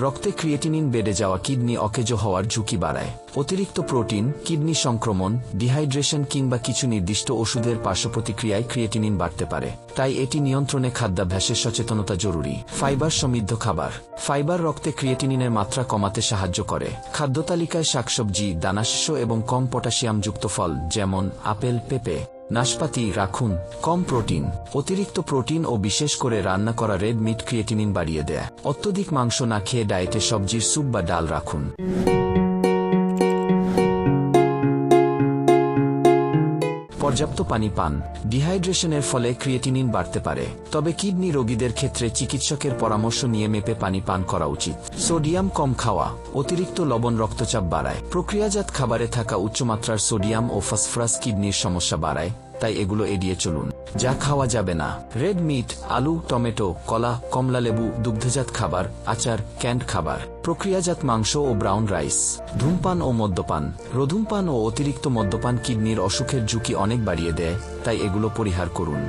রক্তে ক্রিয়েটিনিন বেড়ে যাওয়া কিডনি অকেজো হওয়ার ঝুঁকি বাড়ায়। অতিরিক্ত প্রোটিন, কিডনি সংক্রমণ, ডিহাইড্রেশন কিংবা কিছু নির্দিষ্ট ওষুধের পার্শ্বপ্রতিক্রিয়ায় ক্রিয়েটিনিন বাড়তে পারে। তাই এটি নিয়ন্ত্রণে খাদ্যাভ্যাসের সচেতনতা জরুরি। ফাইবার সমৃদ্ধ খাবার। ফাইবার রক্তে ক্রিয়েটিনিনের মাত্রা কমাতে সাহায্য করে। খাদ্যতালিকায় শাকসবজি, দানাশস্য এবং কম পটাশিয়ামযুক্ত ফল যেমন আপেল, পেঁপে, নাশপাতি রাখুন। কম প্রোটিন। অতিরিক্ত প্রোটিন ও বিশেষ করে রান্না করা রেড মিট ক্রিয়েটিনিন বাড়িয়ে দেয়। অত্যধিক মাংস না খেয়ে ডায়েটে সবজির স্যুপ বা ডাল রাখুন। পর্যাপ্ত পানি পান। ডিহাইড্রেশনের ফলে ক্রিয়েটিনিন বাড়তে পারে, তবে কিডনি রোগীদের ক্ষেত্রে চিকিৎসকের পরামর্শ নিয়ে মেপে পানি পান করা উচিত। সোডিয়াম কম খাওয়া। অতিরিক্ত লবণ রক্তচাপ বাড়ায়। প্রক্রিয়াজাত খাবারে থাকা উচ্চমাত্রার সোডিয়াম ও ফসফরাস কিডনির সমস্যা বাড়ায়, তাই এগুলো এড়িয়ে চলুন। যা খাওয়া যাবে না: রেড মিট, আলু, টমেটো, কলা, কমলালেবু, দুগ্ধজাত খাবার, আচার, ক্যান্ড খাবার, প্রক্রিয়াজাত মাংস ও ব্রাউন রাইস। ধূমপান ও মদ্যপান। ধূমপান ও অতিরিক্ত মদ্যপান কিডনির অসুখের ঝুঁকি অনেক বাড়িয়ে দেয়, তাই এগুলো পরিহার করুন।